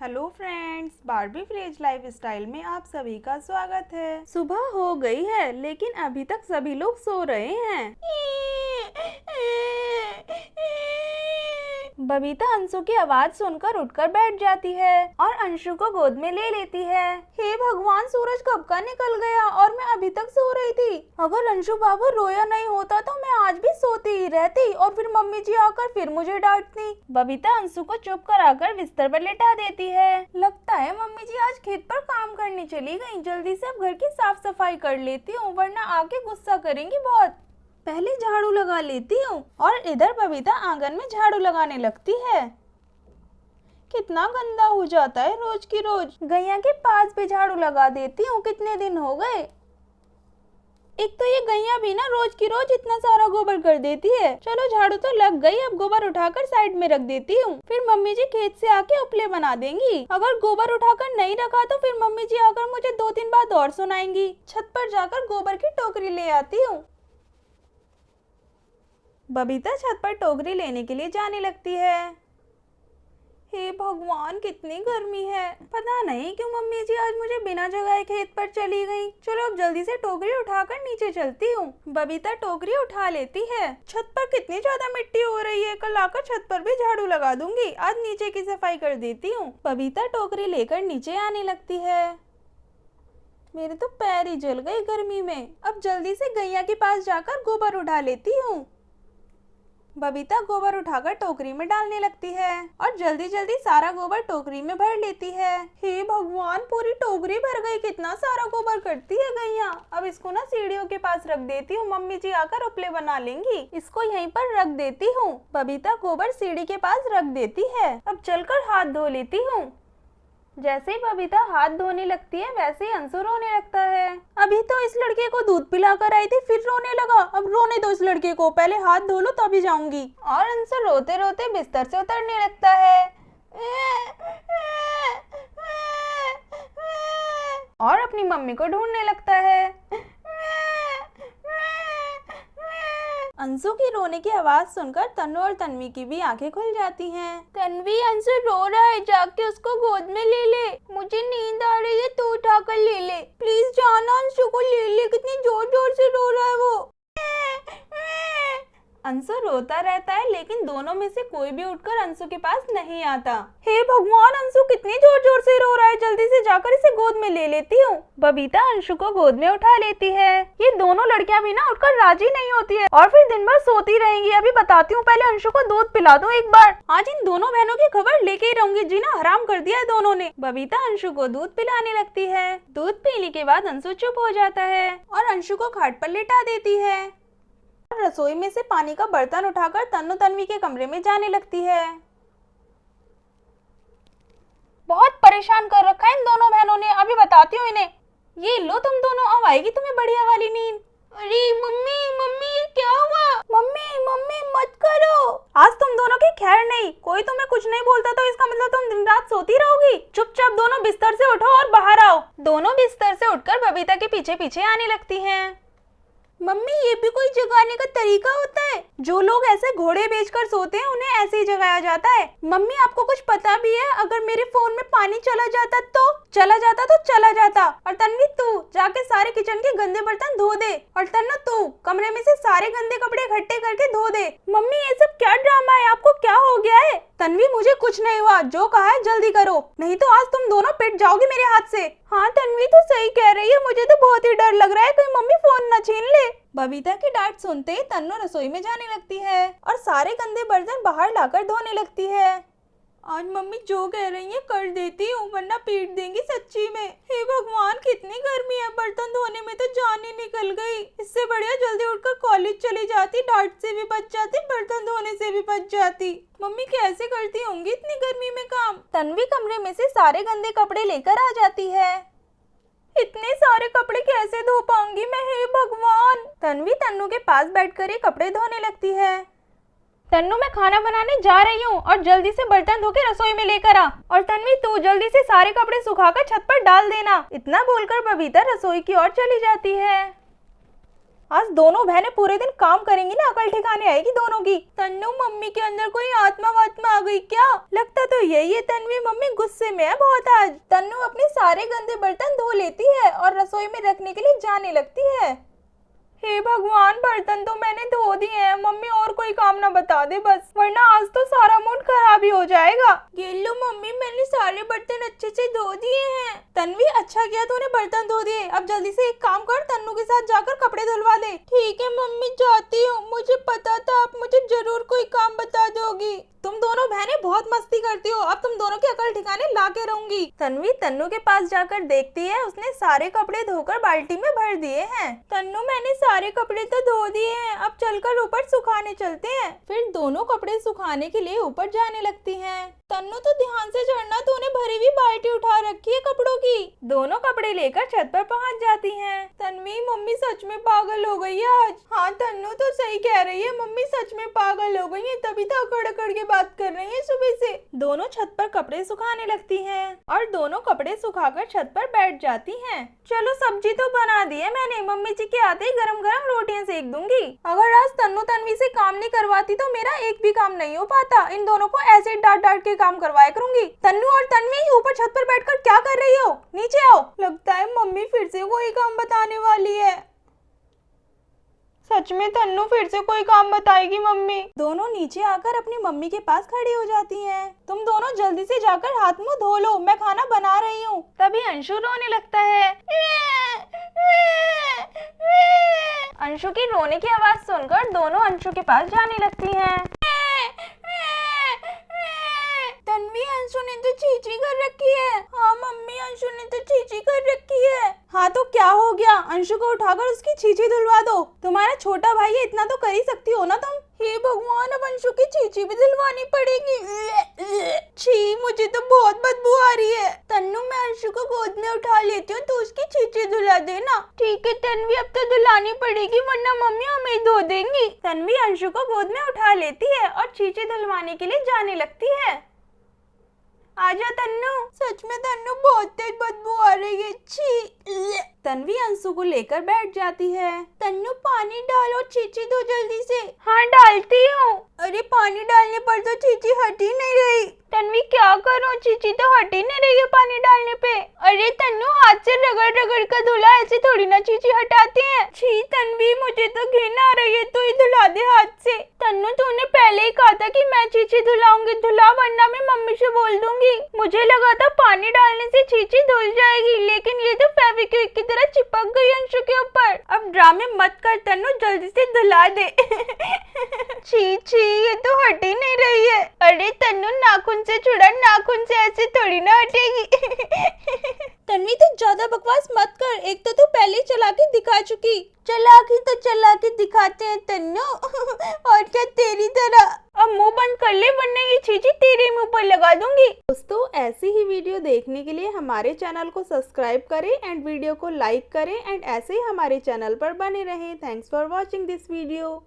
Hello friends, Barbie village lifestyle में आप सभी का स्वागत है। सुबह हो गई है लेकिन अभी तक सभी लोग सो रहे हैं। बबीता अंशु की आवाज सुनकर उठकर बैठ जाती है और अंशु को गोद में ले लेती है। हे भगवान, सूरज कब का निकल गया और मैं अभी तक सो रही थी। अगर अंशु बाबू रोया नहीं होता तो मैं आज भी सोती ही रहती और फिर मम्मी जी आकर फिर मुझे डांटती। बबीता अंशु को चुप कराकर बिस्तर पर लेटा देती है। लगता है मम्मी जी आज खेत पर काम करने चली गई। जल्दी से अब घर की साफ सफाई कर लेती हूँ वरना आके गुस्सा करेंगी बहुत। पहले झाड़ू लगा लेती हूँ और इधर बबीता आंगन में झाड़ू लगाने लगती है। कितना गंदा हो जाता है रोज की रोज। गैया के पास भी झाड़ू लगा देती हूँ, कितने दिन हो गए। एक तो ये गैया भी ना रोज की रोज इतना सारा गोबर कर देती है। चलो झाड़ू तो लग गई, अब गोबर उठाकर साइड में रख देती हूँ। फिर मम्मी जी खेत से आके उपले बना देंगी। अगर गोबर उठाकर नहीं रखा तो फिर मम्मी जी आकर मुझे 2-3 बात और सुनाएंगी। छत पर जाकर गोबर की टोकरी ले आती हूँ। बबीता छत पर टोकरी लेने के लिए जाने लगती है। हे भगवान, कितनी गर्मी है। पता नहीं क्यों मम्मी जी आज मुझे बिना जगाए खेत पर चली गई। चलो अब जल्दी से टोकरी उठाकर नीचे चलती हूँ। बबीता टोकरी उठा लेती है। छत पर कितनी ज्यादा मिट्टी हो रही है, कल आकर छत पर भी झाड़ू लगा दूंगी। आज नीचे की सफाई कर देती हूँ। बबीता टोकरी लेकर नीचे आने लगती है। मेरे तो पैर ही जल गए गर्मी में। अब जल्दी से गैया के पास जाकर गोबर उठा लेती हूँ। बबीता गोबर उठाकर टोकरी में डालने लगती है और जल्दी जल्दी सारा गोबर टोकरी में भर लेती है। हे भगवान, पूरी टोकरी भर गई। कितना सारा गोबर करती है गैया। अब इसको ना सीढ़ियों के पास रख देती हूँ, मम्मी जी आकर उपले बना लेंगी। इसको यहीं पर रख देती हूँ। बबीता गोबर सीढ़ी के पास रख देती है। अब चलकर हाथ धो लेती हूँ। जैसे ही बबीता हाथ धोने लगती है वैसे ही अंशु रोने लगता है। अभी तो इस लड़के को दूध पिलाकर आई थी, फिर रोने लगा। अब रोने दो इस लड़के को, पहले हाथ धो लो तभी जाऊंगी। और अंशु रोते रोते बिस्तर से उतरने लगता है और अपनी मम्मी को ढूंढने लगता है। अंशु की रोने की आवाज सुनकर तन्नू और तन्वी की भी आंखें खुल जाती हैं। तन्वी, अंशु रो रहा है, जाके उसको गोद में ले ले। मुझे नींद आ रही है, तू उठाकर ले ले। प्लीज जाना, अंशु को ले ले। कितनी जोर जोर से रो रहा है वो। अंशु रोता रहता है लेकिन दोनों में से कोई भी उठकर अंशु के पास नहीं आता। हे भगवान, अंशु कितनी जोर जोर से रो रहा है। जल्दी से जाकर इसे गोद में ले लेती हूँ। बबीता अंशु को गोद में उठा लेती है। ये दोनों लड़कियां भी ना उठकर राजी नहीं होती है और फिर दिन भर सोती रहेंगी। अभी बताती हूँ, पहले अंशु को दूध पिला दूं एक बार। आज इन दोनों बहनों की खबर लेके ही रहूंगी। जीना हराम कर दिया है दोनों ने। बबीता अंशु को दूध पिलाने लगती है। दूध पीने के बाद अंशु चुप हो जाता है और अंशु को खाट पर लिटा देती है। रसोई में से पानी का बर्तन उठाकर तन्नू तन्वी के कमरे में जाने लगती है। बहुत परेशान कर रखा है इन दोनों बहनों ने। अभी बताती हूँ इन्हें। ये लो तुम दोनों, अब आएगी तुम्हें बढ़िया वाली नींद। अरे मम्मी मम्मी, क्या हुआ? मम्मी मम्मी मत करो। आज तुम दोनों की खैर नहीं। कोई तुम्हें कुछ नहीं बोलता तो इसका मतलब तुम दिन रात सोती रहोगी। चुपचाप दोनों बिस्तर से उठो और बाहर आओ। दोनों बिस्तर से उठकर बबीता के पीछे पीछे आने लगती हैं। मम्मी, ये भी कोई जगाने का तरीका होता है? जो लोग ऐसे घोड़े बेचकर सोते हैं उन्हें ऐसे ही जगाया जाता है। मम्मी, आपको कुछ पता भी है? अगर मेरे फोन में पानी चला जाता तो चला जाता। और तन्वी, तू जाके सारे किचन के गंदे बर्तन धो दे। और तन्नू, तू कमरे में से सारे गंदे कपड़े इकट्ठे करके धो दे। मम्मी, ये सब क्या ड्रामा है? आपको क्या हो गया है? तन्वी, मुझे कुछ नहीं हुआ। जो कहा है जल्दी करो, नहीं तो आज तुम दोनों पिट जाओगी मेरे हाथ से। हाँ तन्वी, तो सही कह रही है। मुझे तो बहुत ही डर लग रहा है कहीं मम्मी फोन न छीन ले। बबीता की डांट सुनते ही तन्नू रसोई में जाने लगती है और सारे गंदे बर्तन बाहर लाकर धोने लगती है। आज मम्मी जो कह रही है कर देती हूँ वरना पीट देंगी सच्ची में। हे भगवान, कितनी गर्मी है। बर्तन धोने में तो जान ही निकल गई। इससे बढ़िया जल्दी उठकर कॉलेज चली जाती, डांट से भी बच जाती, बर्तन धोने से भी बच जाती। मम्मी कैसे करती होंगी इतनी गर्मी में काम? तन्वी कमरे में से सारे गंदे कपड़े लेकर आ जाती है। इतने सारे कपड़े कैसे धो पाऊंगी मैं, हे भगवान। तन्वी तन्नू के पास बैठकर ही कपड़े धोने लगती है। तन्नू, मैं खाना बनाने जा रही हूँ और जल्दी से बर्तन धो के रसोई में लेकर आ। और तन्वी, तू जल्दी से सारे कपड़े सुखाकर छत पर डाल देना। इतना बोलकर बबीता रसोई की ओर चली जाती है। आज दोनों बहनें पूरे दिन काम करेंगी ना, अकल ठिकाने आएगी दोनों की। तन्नू मम्मी के अंदर कोई आत्मा वात्मा आ गई क्या? लगता तो यही है तन्वी, मम्मी गुस्से में है बहुत आज। तन्नू अपने सारे गंदे बर्तन धो लेती है और रसोई में रखने के लिए जाने लगती है। हे भगवान, बर्तन तो मैंने धो दिए हैं, मम्मी और कोई काम ना बता दे बस, वरना आज तो सारा मूड खराब ही हो जाएगा। ये लो मम्मी, मैंने सारे बर्तन अच्छे से धो दिए हैं। तन्वी, अच्छा किया तूने बर्तन धो दिए। अब जल्दी से एक काम कर, तन्नू के साथ जाकर कपड़े धुलवा दे। ठीक है मम्मी, जाती हूँ। मुझे पता था आप मुझे जरूर कोई काम बता दोगी। तुम दोनों बहनें बहुत मस्ती करती हो, अब तुम दोनों की अकल ठिकाने ला के रहूंगी। तन्वी तन्नू के पास जाकर देखती है, उसने सारे कपड़े धोकर बाल्टी में भर दिए हैं। तन्नू, मैंने सारे कपड़े तो धो दिए हैं, अब चलकर ऊपर सुखाने चलते हैं। फिर दोनों कपड़े सुखाने के लिए ऊपर जाने लगती हैं। तन्नू, तो ध्यान से चढ़ना, तूने भरी हुई बाल्टी उठा रखी है कपड़ों की। दोनों कपड़े लेकर छत पर पहुंच जाती हैं। तन्वी, मम्मी सच में पागल हो गई है आज। हाँ तन्नू तो सही कह रही है, मम्मी सच में पागल हो गई है, तभी तो अकड़ अकड़ के बात कर रही है सुबह से। दोनों छत पर कपड़े सुखाने लगती हैं और दोनों कपड़े सुखाकर छत पर बैठ जाती हैं। चलो सब्जी तो बना दी है मैंने, मम्मी जी के आते ही गरम गरम रोटियां सेक दूंगी। अगर आज तन्नू तन्वी से काम नहीं करवाती तो मेरा एक भी काम नहीं हो पाता। इन दोनों को ऐसे डांट डांट के काम करवाया करूंगी। तन्नू और तन्वी, ऊपर छत पर बैठकर क्या कर रही हो? नीचे आओ। लगता है मम्मी फिर से कोई काम बताने वाली है। सच में तन्नू फिर से कोई काम बताएगी मम्मी। दोनों नीचे आकर अपनी मम्मी के पास खड़ी हो जाती हैं। तुम दोनों जल्दी से जाकर हाथ मुंह धो लो, मैं खाना बना रही हूँ। तभी अंशु रोने लगता है। अंशु की रोने की आवाज सुनकर दोनों अंशु के पास जाने लगती हैं। तन्वी, अंशु ने तो चींची कर रखी है। हाँ मम्मी, अंशु ने तो चींची कर रखी है। हाँ तो क्या हो गया, अंशु को उठाकर उसकी चींची धुलवा दो। तुम्हारा छोटा भाई है, इतना तो कर ही सकती हो ना तुम। हे भगवान, अब अंशु की चींची भी धुलवानी पड़ेगी। छी, मुझे तो बहुत बदबू आ रही है। तन्नू, मैं अंशु को गोद में उठा लेती हूँ, तो उसकी चींची धुला देना। ठीक है तन्वी, अब तो धुलानी पड़ेगी, वरना मम्मी हमें धो देंगी। तन्वी अंशु को गोद में उठा लेती है और चींची धुलवाने के लिए जाने लगती है। आजा तन्नू। सच में तन्नू, बहुत तेज बदबू आ रही है, छी। तन्वी अंशु को लेकर बैठ जाती है। तन्नू, पानी डालो, चींची दो जल्दी से। हाँ डालती हूँ। अरे पानी डालने पर तो चींची हट ही नहीं रही। तन्वी, क्या करूँ, चींची तो हट ही नहीं रही है पानी डालने पे। अरे तन्नू, हाथ से रगड़ रगड़ कर धुला, ऐसे थोड़ी ना चींची हटाते हैं। छी तन्वी, मुझे तो घिन आ रही है, तू ही धुला दे हाथ से। तन्नू, तूने पहले ही कहा था कि मैं चींची धुलाऊंगी, धुला वरना मैं मम्मी से बोल दूंगी। मुझे लगा था पानी डालने से चींची धुल जाएगी, लेकिन ये तो फेविक्विक की तरह चिपक गई अंशु के ऊपर। अब ड्रामे मत कर तन्नू, जल्दी से धुला दे। छी छी, ये तो हट ही नहीं रही है। अरे तन्नू, नाखून से छुड़ा, नाखून से ऐसे थोड़ी ना हटेगी। तन्वी, तू ज्यादा बकवास मत कर, एक तो तू पहले चला के दिखा चुकी। चलाकी तो चला के दिखाते हैं तन्नू। और क्या तेरी तरह। अब मुंह बंद कर ले, वरना ये चींची तेरे मुंह पर लगा दूंगी। दोस्तों, ऐसी ही वीडियो देखने के लिए हमारे चैनल को सब्सक्राइब करें एंड वीडियो को लाइक करें एंड ऐसे ही हमारे चैनल पर बने रहें। Thanks for watching this video.